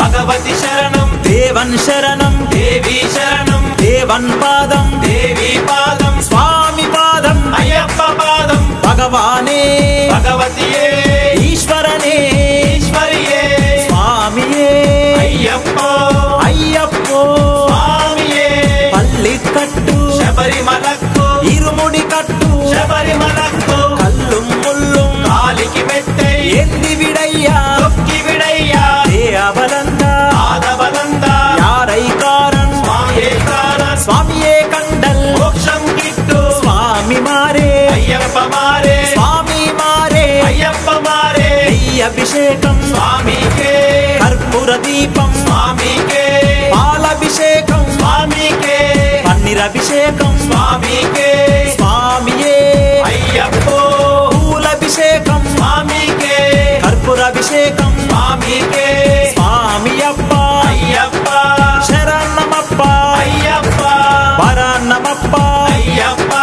భగవతి శరణం దేవన్ శరణం దేవి శరణం దేవన్ పాదం దేవి పాదం స్వామి పాదం అయ్యప్ప పాదం భగవానే భగవతియే ఈశ్వరనే ఈశ్వరియే స్వామియే అయ్యప్పో అయ్యప్పో స్వామియే పల్లికట్టు శబరిమలకు ఇరుముడి కట్టు శబరిమలకు కల్లుం ముల్లుం కాలికి మెట్టై ఎంది విడయ్యా తొక్కి విడయ్యా దేవలంద ఆదబలంద యారైకారన్ స్వామియే కారన్ స్వామియే కండల్ మోక్షం గిట్టు స్వామి మారే అయ్యప్ప మారే స్వామి మారే అయ్యప్ప మారే అభిషేకం స్వామికే కర్పూర దీపం స్వామికే పాలభిషేకం స్వామికే పన్నీరభిషేకం స్వామికే స్వామియే అయ్యప్పో పూలభిషేకం స్వామికే కర్పూరాభిషేకం స్వామికే స్వామియప్ప అయ్యప్ప శరణమప్ప అయ్యప్ప వరన్నమప్ప అయ్యప్ప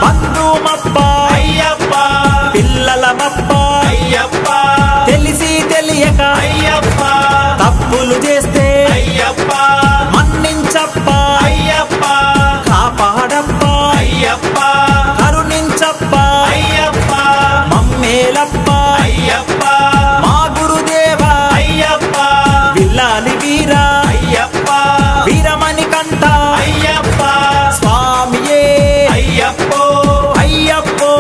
బంధుమప్ప అయ్యప్ప పిల్లలమప్ప అయ్యప్ప తెలిసి తెలియక అయ్యప్ప తప్పులు చేస్తే అయ్యప్ప మన్నించప్ప అయ్యప్ప కాపాడప్ప అయ్యప్ప కరుణించప్ప అయ్యప్ప మమ్మేలప్ప అయ్యప్ప మా గురుదేవా అయ్యప్ప విల్లాలి వీరా అయ్యప్ప వీరమణి కంట అయ్యప్ప స్వామియే అయ్యప్పో అయ్యప్పో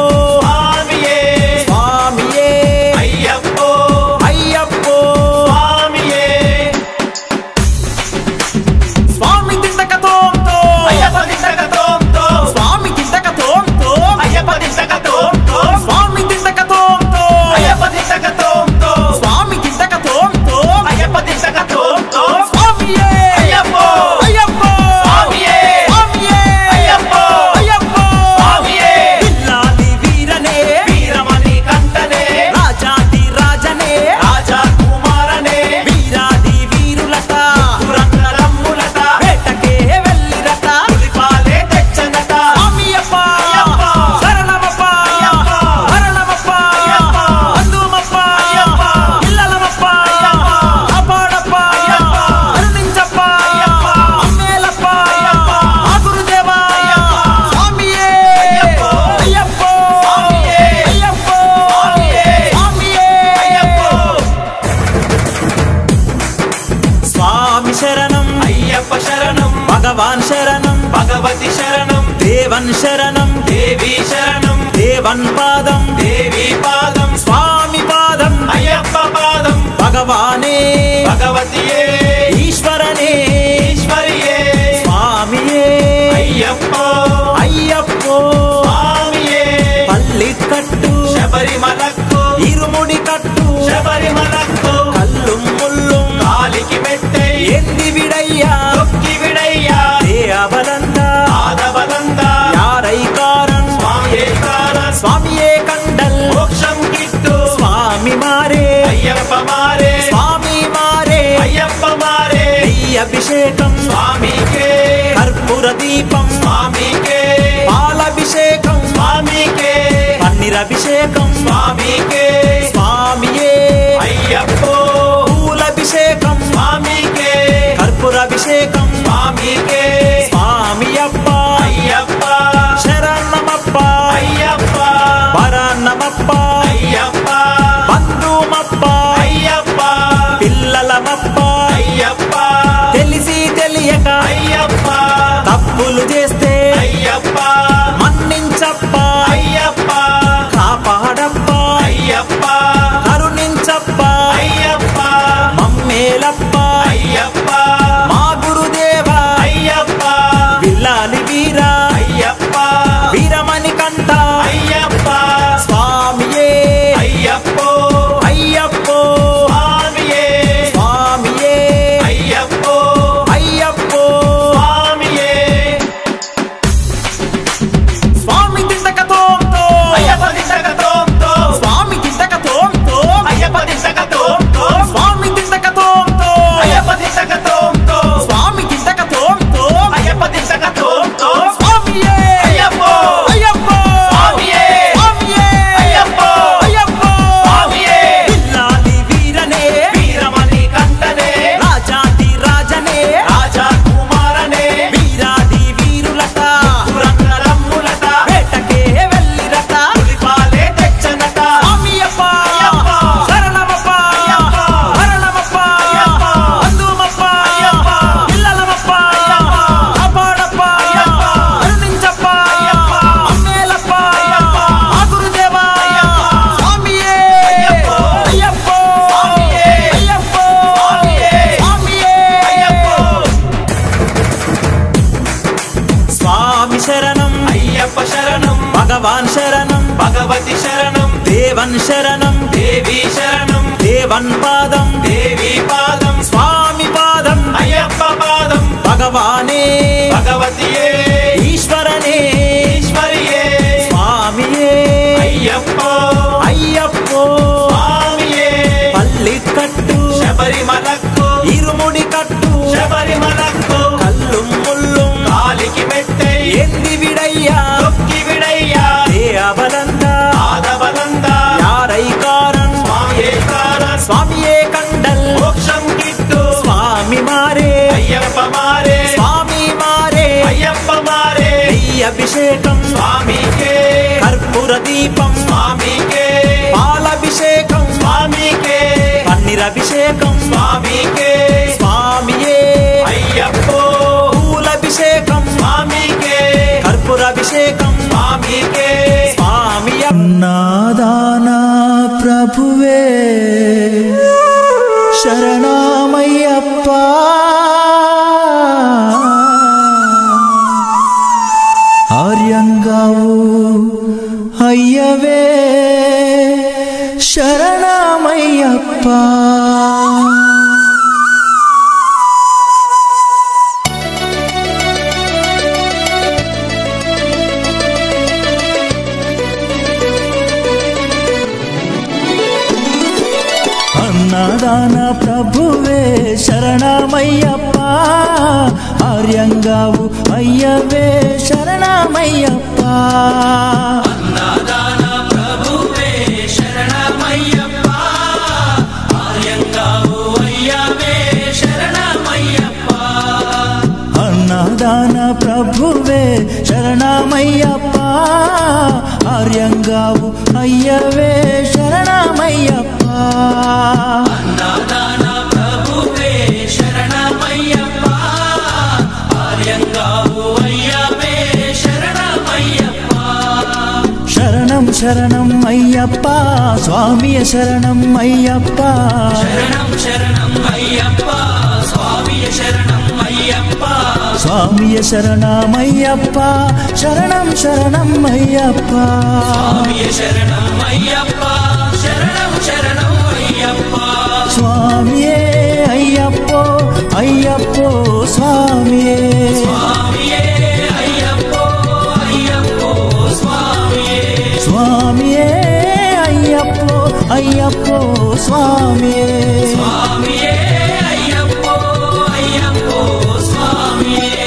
స్వామియే స్వామియే అయ్యప్పో అయ్యప్పో స్వామియే స్వామి తింటకతోంతో అయ్యప్ప దిండకతోంతో స్వామి తింటకతోంతో అయ్యప్ప దిండకతోంతో స్వామి తింటకతోంతో అయ్యప్ప దిండకతోంతో స్వామి తింటకతోంతో అయ్యప్ప దిండకతోంతో స్వామియే అయ్యప్పో అయ్యప్పో స్వామియే స్వామియే అయ్యప్పో అయ్యప్పో స్వామియే విల్లాలి వీరనే వీరమణి కంటనే రాజాది రాజనే రాజా కుమారనే వీరాది వీరులట పురంగరమ్ములట వేటకే వెళ్ళిరట పులిపాలే తెచ్చనట స్వామియప్ప అయ్యప్ప శరణమప్ప అయ్యప్ప వరణమప్ప అయ్యప్ప బంధుమప్ప అయ్యప్ప పిల్లలమప్ప అయ్యప్ప కాపాడప్ప అయ్యప్ప కరుణించప్ప అయ్యప్ప అమ్మేలప్ప అయ్యప్ప మా గురుదేవా అయ్యప్ప స్వామియే అయ్యప్ప అయ్యప్పో స్వామియే అయ్యప్పో స్వామియే స్వామియే అయ్యప్పో స్వామి శరణం అయ్యప్ప శరణం భగవాన్ శరణం భగవతి శరణం దేవన్ శరణం దేవి శరణం దేవన్ పాదం దేవి పాదం స్వామి పాదం అయ్యప్ప పాదం భగవానే భగవతియే ఈశ్వరనే ఈశ్వరియే స్వామియే అయ్యప్పో అయ్యప్పో స్వామియే పల్లికట్టు శబరిమలకు ఇరుముడి కట్టు శబరిమలకు కల్లుం ముల్లుం కాలికి మెట్టై ఎంది విడయ్యా తొక్కి విడయ్యా దేవలంద ఆదబలంద యారైకారన్ స్వామియే కారన్ స్వామియే కండల్ మోక్షం గిట్టు స్వామి మారే అయ్యప్ప మారే స్వామి మారే అయ్యప్ప మారే అభిషేకం స్వామికే కర్పూర దీపం స్వామికే పాలభిషేకం స్వామికే పన్నీరభిషేకం స్వామికే స్వామియే అయ్యప్పో పూలభిషేకం స్వామికే కర్పూరాభిషేకం స్వామికే స్వామియప్ప అయ్యప్ప శరణమప్ప అయ్యప్ప వరన్నమప్ప అయ్యప్ప బంధుమప్ప అయ్యప్ప పిల్లలమప్ప అయ్యప్ప తెలిసి తెలియక అయ్యప్ప తప్పులు చేస్తే అయ్యప్ప మన్నించప్ప అయ్యప్ప కాపాడప్ప అయ్యప్ప కరుణించప్ప అయ్యప్ప మమ్మేలప్ప అయ్యప్ప మా గురుదేవా అయ్యప్ప విల్లాలి వీరా అయ్యప్ప వీరమణి కంట అయ్యప్ప స్వామియే అయ్యప్పో అయ్యప్పో స్వామియే స్వామియే అయ్యప్పో అయ్యప్పో స్వామియే స్వామి తింటకతోంతో అయ్యప్ప దిండకతోంతో స్వామి తింటకతోంతో అయ్యప్ప దిండకతోంతో స్వామి తింటకతోంతో అయ్యప్ప దిండకతోంతో భగవాన్ శరణం భగవతి శరణం దేవన్ శరణం దేవి శరణం దేవన్ పాదం దేవి పాదం స్వామి పాదం అయ్యప్ప పాదం భగవానే భగవతియే ఈశ్వరనే ఈశ్వరియే స్వామియే అయ్యప్పో అయ్యప్పో స్వామియే పల్లికట్టు శబరిమలకు ఇరుముడి కట్టు శబరిమలకు కల్లు ముల్లు కాలికి మెట్టై ఎంది విడయ్యా తొక్కి విడయ్యా ఏ అబలంద ఆదబలంద యారైకారన్ స్వామియే కారన్ స్వామియే కండల్ మోక్షం కిట్టు స్వామి మారే అయ్యప్ప మారే స్వామి మారే అయ్యప్ప మారే అభిషేకం స్వామికే కర్పూర దీపం స్వామికే పాలభిషేకం స్వామికే పన్నీరభిషేకం స్వామికే స్వామియే అయ్యప్పో పూలభిషేకం స్వామికే కర్పూరాభిషేకం స్వామికే స్వామి నాదానా ప్రభువే శరణమయ్యప్ప ఆర్యంగావు అయ్యవే శరణమయ్యప్ప అన్నదాన ప్రభువే శరణమయ్యప్ప ఆర్యంగావు అయ్యవే శరణమయ్యప్ప అన్నదాన ప్రభువే శరణమయ్యప్ప ఆర్యంగావు అయ్యవే శరణమయ్యప్ప అన్నదాన ప్రభువే శరణమయ్యప్ప ఆర్యంగావు అయ్యవే శరణమయ్యప్ప అన్నదాన ప్రభువే శరణమయ్యప్ప ఆర్యంగావు అయ్యవే శరణమయ్యప్ప శరణం శరణం అయ్యప్ప స్వామియ శరణం అయ్యప్ప శరణం శరణం అయ్యప్ప స్వామియ శరణం అయ్యప్ప స్వామియ శరణమయ్యప్ప శరణం శరణం అయ్యప్ప స్వామియ శరణం అయ్యప్ప శరణం శరణం అయ్యప్ప స్వామియే అయ్యప్పో అయ్యప్పో స్వామియే స్వామియే అయ్యప్పో అయ్యప్పో స్వామియే స్వామియే అయ్యప్పో అయ్యప్పో స్వామియే స్వామియే అయ్యప్పో అయ్యప్పో స్వామియే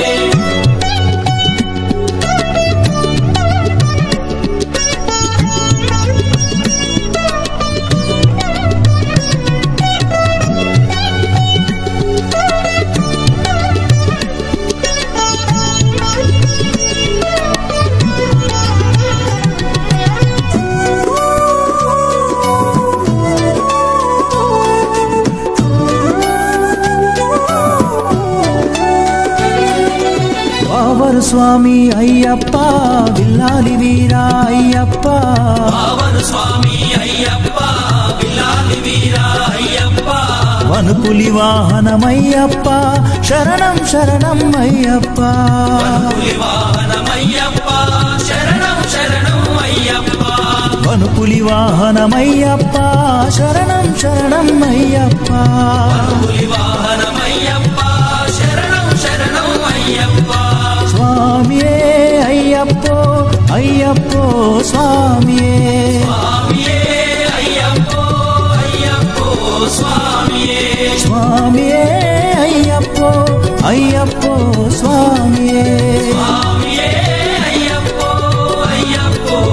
పావరు స్వామి అయ్యప్ప విల్లాలి వీరా అయ్యప్ప పావన స్వామి అయ్యప్ప విలాలి వీరా అయ్యప్ప వనుపులి వాహనమయ్యప్ప శరణం శరణం అయ్యప్ప పులి వాహనమయ్యప్ప శరణం శరణం అయ్యప్ప వనుపులి వాహనమయ్యప్ప శరణం శరణం అయ్యప్ప పులి వాహనమయ్యప్ప శరణం శరణం అయ్యప్ప స్వామియే అయ్యప్పో అయ్యప్పో స్వామియే స్వామియే అయ్యప్పో అయ్యప్పో స్వామియే స్వామియే అయ్యప్పో అయ్యప్పో స్వామియే స్వామియే అయ్యప్పో అయ్యప్పో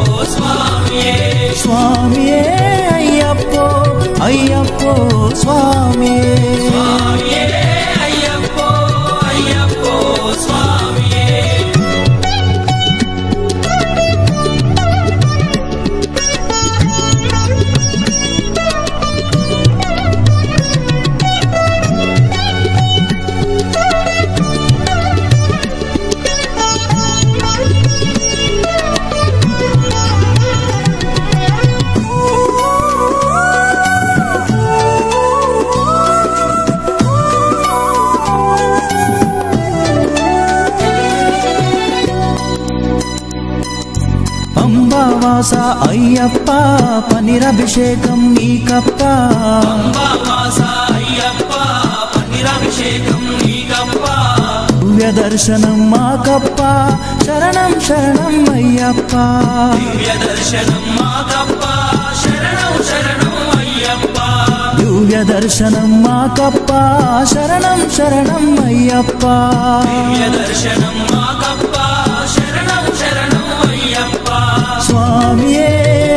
స్వామియే స్వామియే అయ్యప్పో అయ్యప్పో స్వామియే స్వామియే అయ్యప్పో అయ్యప్పో స్వామియే వాస అయ్యప్ప పనిరభిషేకం నీకప్ప పంబావాస అయ్యప్ప పన్నీరాభిషేకం నీకప్ప దివ్య దర్శనం మాకప్ప శరణం శరణం అయ్యప్ప దివ్య దర్శనం మాకప్ప శరణం శరణం అయ్యప్ప దివ్య దర్శనం మాకప్ప శరణం శరణం అయ్యప్ప దివ్య దర్శనం మాకప్ప శరణం శరణం అయ్యప్ప స్వామియే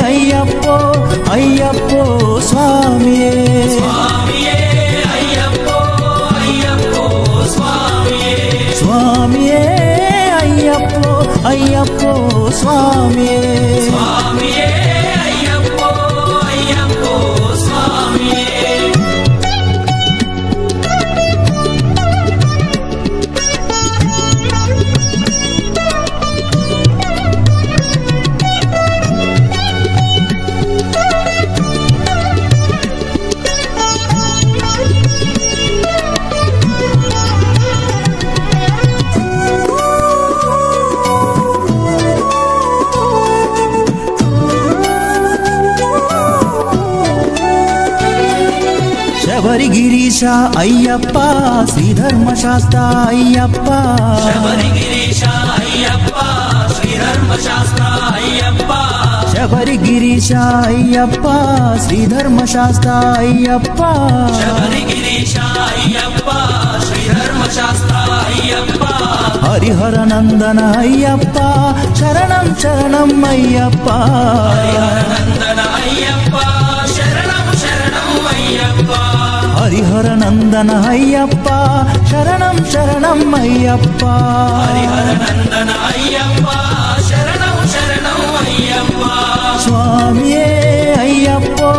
అయ్యప్పో అయ్యప్పో స్వామియే స్వామియే అయ్యప్పో అయ్యప్పో స్వామియే స్వామియే అయ్యప్పో అయ్యప్పో స్వామియే స్వామియే అయ్యప్పో అయ్యప్పో స్వామియే శబరిగిరీశ అయ్యప్ప శ్రీధర్మశాస్త్ర అయ్యప్ప శబరిగిరీశ అయ్యప్ప శ్రీధర్మశాస్త్ర అయ్యప్ప శబరిగిరీశ అయ్యప్ప శ్రీధర్మశాస్త్ర అయ్యప్ప శబరిగిరీశ అయ్యప్ప శ్రీధర్మశాస్త్ర అయ్యప్ప హరిహర నందన అయ్యప్ప శరణం శరణం అయ్యప్ప నందన అయ్యప్ప శరణం శరణం అయ్యప్ప హరిహర నందన అయ్యప్ప శరణం శరణం అయ్యప్ప హరిహర నందన అయ్యప్ప శరణం శరణం అయ్యప్ప స్వామియే అయ్యప్పో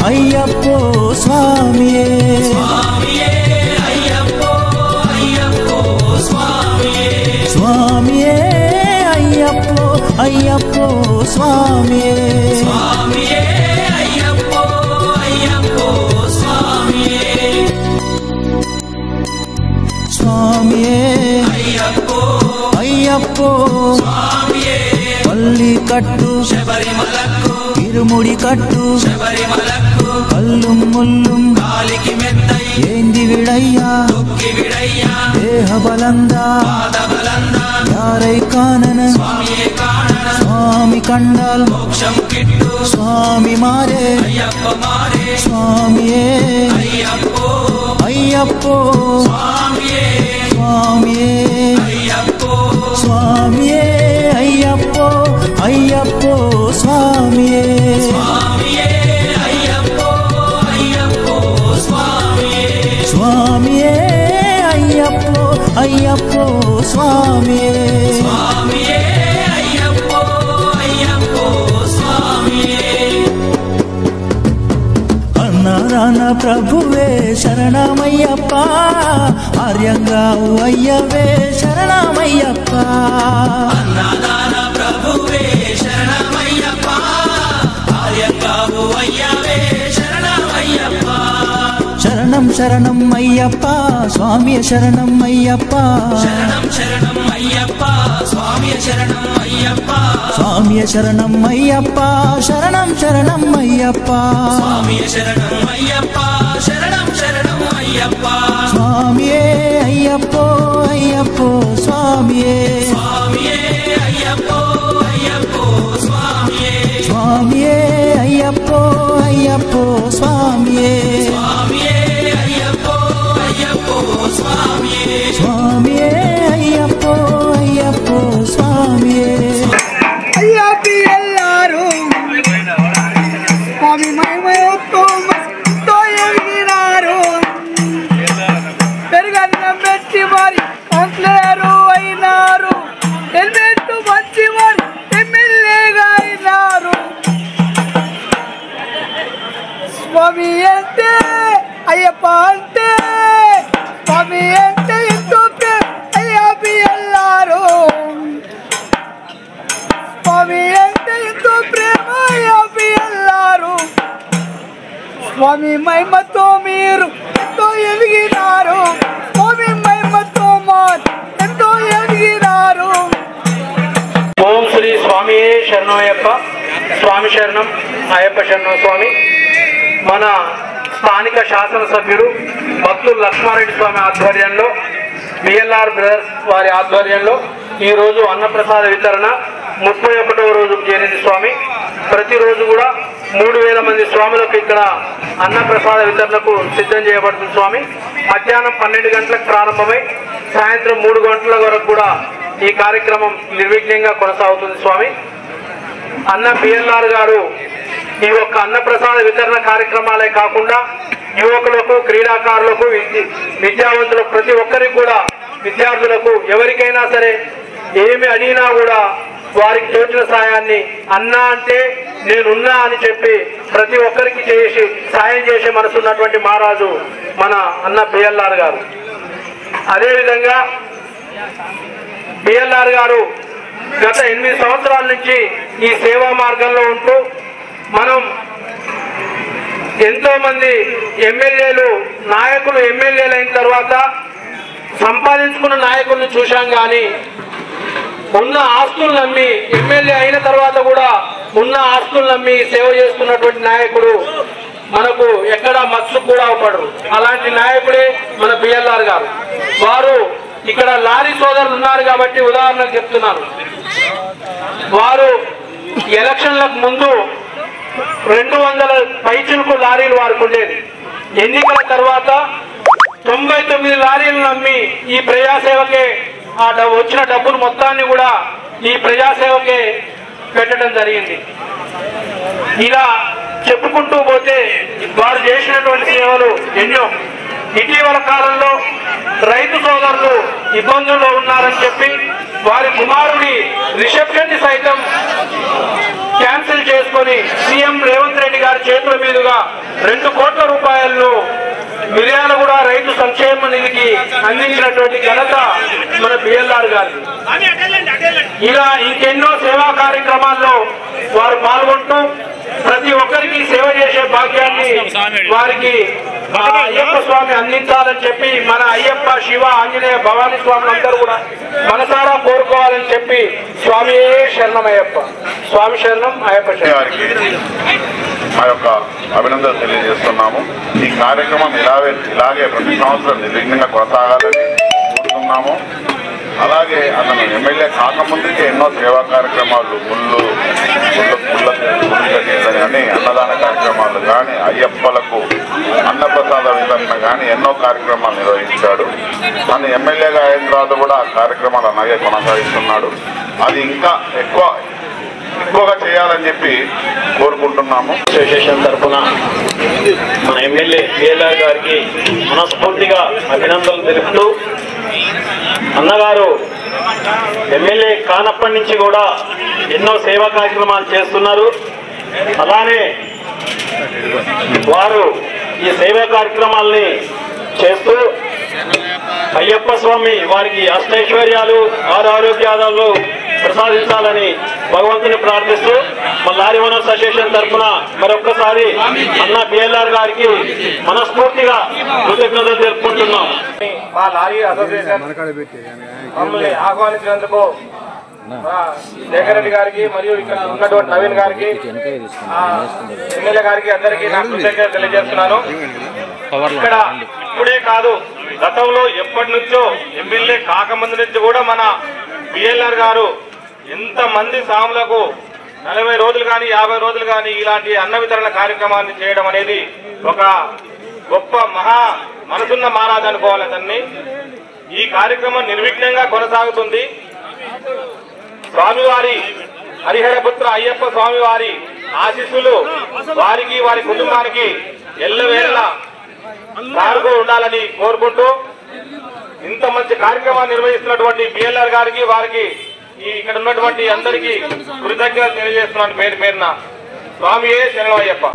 అయ్యప్పో స్వామియే స్వామియే అయ్యప్పో అయ్యప్పో స్వామియే స్వామియే అయ్యప్పో అయ్యప్పో స్వామియే స్వామియే అయ్యప్పో అయ్యప్పో స్వామియే స్వామియే అయ్యప్పో అయ్యప్పో స్వామియే పల్లి కట్టు శబరిమలకు ఇరుముడి కట్టు శబరిమలకు కల్లు ముల్లుం కాలికి మెత్తై ఏంది విడయ్యా తొక్కి విడయ్యా దేహ బలందా పాదబలందా యారై కానన స్వామియే కాణన స్వామి కండాల్ మోక్షం కిట్టు స్వామి మారే అయ్యప్ప మారే స్వామియే అయ్యప్పో అయ్యప్పో స్వామియే స్వామియే అయ్యప్పో స్వామియే అయ్యప్పో అయ్యప్పో స్వామియే స్వామియే అయ్యప్పో అయ్యప్పో స్వామియే స్వామియే అయ్యప్పో అయ్యప్పో స్వామియే స్వామియే అయ్యప్పో అయ్యప్పో స్వామియే అన్నారాన ప్రభువే శరణమయ్యప్ప ఆర్యంగావు అయ్యవే శరణమయ్యప్ప అన్నదాన ప్రభువే శరణమయ్యప్ప ఆర్యంగావు అయ్యవే శరణమయ్యప్ప శరణం శరణం అయ్యప్ప స్వామి శరణం అయ్యప్ప శరణం శరణం అయ్యప్ప స్వామి శరణం అయ్యప్ప స్వామి శరణం అయ్యప్ప శరణం శరణం అయ్యప్ప స్వామి శరణం అయ్యప్ప శరణం శరణం అయ్యప్ప స్వామియే అయ్యప్పో అయ్యప్పో స్వామియే స్వామియే అయ్యప్పో అయ్యప్పో స్వామియే స్వామియే అయ్యప్పో అయ్యప్పో స్వామియే స్వామియే అయ్యప్పో అయ్యప్పో స్వామియే స్వామియే అయ్యప్పో అయ్యప్పో స్వామియే ಅಯ್ಯಪ್ಪಿ ಎಲ್ಲಾರು ಸ್ವಾಮಿ ಮಹಿಮೆಯೊತ್ತು ತೋಯಗಿರಾರು పెరుగన్నం పెట్టి మరి కౌన్సిలరు అయినారు హెల్మెట్ మంచి మరి ఎమ్మెల్యేగా అయినారు స్వామి అంటే అయ్యప్ప అంటే స్వామి అంటే ఎంతో అయ్యప్పి ಎಲ್ಲಾರು స్వామి అంటే ఎంతో ప్రేమ అయ్యప్పి ಎಲ್ಲಾరు స్వామి మహిమతో మీరు ఎంతో ఎదిగినారు స్వామి మహిమతో ఎంతో ఎదిగినారు ఓం శ్రీ స్వామియే శరణమయ్యప్ప స్వామి శరణం అయ్యప్ప శరణం స్వామి. మన స్థానిక శాసనసభ్యులు భక్తులు లక్ష్మారెడ్డి స్వామి ఆధ్వర్యంలో, బిఎల్ఆర్ బ్రదర్స్ వారి ఆధ్వర్యంలో ఈరోజు అన్నప్రసాద వితరణ 31వ రోజుకు చేరింది స్వామి. ప్రతిరోజు కూడా 3000 మంది స్వాములకు ఇక్కడ అన్నప్రసాద వితరణకు సిద్ధం చేయబడుతుంది స్వామి. మధ్యాహ్నం 12 గంటలకు ప్రారంభమై సాయంత్రం 3 గంటల వరకు కూడా ఈ కార్యక్రమం నిర్విఘ్నంగా కొనసాగుతుంది స్వామి. అన్న బిఎల్ఆర్ గారు ఈ యొక్క అన్నప్రసాద వితరణ కార్యక్రమాలే కాకుండా యువకులకు, క్రీడాకారులకు, విద్యావంతులకు, ప్రతి ఒక్కరికి కూడా, విద్యార్థులకు ఎవరికైనా సరే ఏమి అడిగినా కూడా వారికి తోచిన సాయాన్ని అన్నా అంటే నేనున్నా అని చెప్పి ప్రతి ఒక్కరికి సాయం చేసే మనసున్నటువంటి మహారాజు మన అన్న బిఎల్ఆర్ గారు. అదేవిధంగా బిఎల్ఆర్ గారు గత 8 సంవత్సరాల నుంచి ఈ సేవా మార్గంలో ఉంటూ మనం ఎంతో మంది ఎమ్మెల్యేలు, నాయకులు ఎమ్మెల్యేలు అయిన తర్వాత సంపాదించుకున్న నాయకులను చూశాం, కానీ ఉన్న ఆస్తులు నమ్మి ఎమ్మెల్యే అయిన తర్వాత కూడా ఉన్న ఆస్తులు నమ్మి సేవ చేస్తున్నటువంటి నాయకుడు మనకు ఎక్కడ మత్సు కూడా అవపడరు. అలాంటి నాయకుడే మన బిఎల్ఆర్ గారు. వారు ఇక్కడ లారీ సోదరులు ఉన్నారు కాబట్టి ఉదాహరణకు చెప్తున్నాను. వారు ఎలక్షన్లకు ముందు 200 పైచులకు లారీలు వారికి ఉండేది. ఎన్నికల తర్వాత 99 లారీలు నమ్మి ఈ ప్రజాసేవకే వచ్చిన డబ్బులు మొత్తాన్ని కూడా ఈ ప్రజాసేవకే పెట్టడం జరిగింది. ఇలా చెప్పుకుంటూ పోతే వారు చేసినటువంటి సేవలు ఎన్నో. ఇటీవల కాలంలో రైతు సోదరులు ఇబ్బందుల్లో ఉన్నారని చెప్పి వారి కుమారుడి రిసెప్షన్ ని సైతం క్యాన్సిల్ చేసుకొని సీఎం రేవంత్ రెడ్డి గారి చేతుల మీదుగా 2 కోట్ల రూపాయలను మిర్యాలగూడ రైతు సంక్షేమ నిధికి అందించినటువంటి ఘనత మన బిఎల్ఆర్ గారు. ఇలా ఇంకెన్నో సేవా కార్యక్రమాల్లో వారు పాల్గొంటూ ప్రతి ఒక్కరికి సేవ చేసే భాగ్యాన్ని వారికి అయ్యప్ప స్వామి అందించాలని చెప్పి మన అయ్యప్ప, శివ, ఆంజనేయ, భవానీ స్వామి అందరూ కూడా మనసారా కోరుకోవాలని చెప్పి స్వామి శరణం అయ్యప్ప, స్వామి శరణం అయ్యప్ప శరణం. మా యొక్క అభినందనలు తెలియజేస్తున్నాము. ఈ కార్యక్రమం ఇలాగే ప్రతి సంవత్సరం నిర్విఘ్నంగా కొనసాగాలని కోరుతున్నాము. అలాగే అతను ఎమ్మెల్యే కాకముందుకే ఎన్నో సేవా కార్యక్రమాలు, గుళ్ళు కానీ అన్నదాన కార్యక్రమాలు కానీ, అయ్యప్పలకు అన్నప్రసాద వితరణ కానీ ఎన్నో కార్యక్రమాలు నిర్వహించాడు. తను ఎమ్మెల్యేగా అయిన తర్వాత కూడా ఆ కార్యక్రమాలు అలాగే కొనసాగిస్తున్నాడు. అది ఇంకా ఎక్కువగా చేయాలని చెప్పి కోరుకుంటున్నాము. అసోసియేషన్ తరఫున మన ఎమ్మెల్యే బిఎల్ఆర్ గారికి మనస్ఫూర్తిగా అభినందనలు తెలుపుతూ, అన్నగారు ఎమ్మెల్యే కానప్పటి నుంచి కూడా ఎన్నో సేవా కార్యక్రమాలు చేస్తున్నారు. అలానే వారు ఈ సేవా కార్యక్రమాల్ని చేస్తూ అయ్యప్ప స్వామి వారికి అష్టైశ్వర్యాలు, ఆరోగ్యాలు ప్రసాదించాలని భగవంతుని ప్రార్థిస్తూ మన లారీ ఓనర్స్ అసోసియేషన్ తరఫున మరొక్కసారి అన్న బిఎల్ఆర్ గారికి మనస్ఫూర్తిగా కృతజ్ఞతలు తెలుపుకుంటున్నాం. మా లారీ అసోసియేషన్ మమ్మల్ని ఆహ్వానించినందుకు శేఖర్ రెడ్డి గారికి మరియు ఇక్కడ ఉన్నటువంటి నవీన్ గారికి, ఎమ్మెల్యే గారికి అందరికీ నా కృతజ్ఞతలు తెలియజేస్తున్నాను. ఇక్కడ ఇప్పుడే కాదు, గతంలో ఎప్పటి నుంచో ఎమ్మెల్యే కాకముందు నుంచి కూడా మన బిఎల్ఆర్ గారు ఎంతమంది సాములకు 40 రోజులు కానీ 50 రోజులు కానీ ఇలాంటి అన్న వితరణ కార్యక్రమాన్ని చేయడం అనేది ఒక గొప్ప మనసున్న మహారాజు అనుకోవాలి అతన్ని. ఈ కార్యక్రమం నిర్విఘ్నంగా కొనసాగుతుంది. స్వామివారి హరిహరపుత్ర అయ్యప్ప స్వామివారి ఆశీస్సులు వారికి, వారి కుటుంబానికి ఎల్లవేళలా సాగుతూ ఉండాలని కోరుకుంటూ, ఇంత మంచి కార్యక్రమాన్ని నిర్వహిస్తున్నటువంటి బిఎల్ఆర్ గారికి, వారికి ఇక్కడ ఉన్నటువంటి అందరికీ కృతజ్ఞతలు తెలియజేస్తున్నాను పేరు పేరున. స్వామియే శరణం అయ్యప్ప.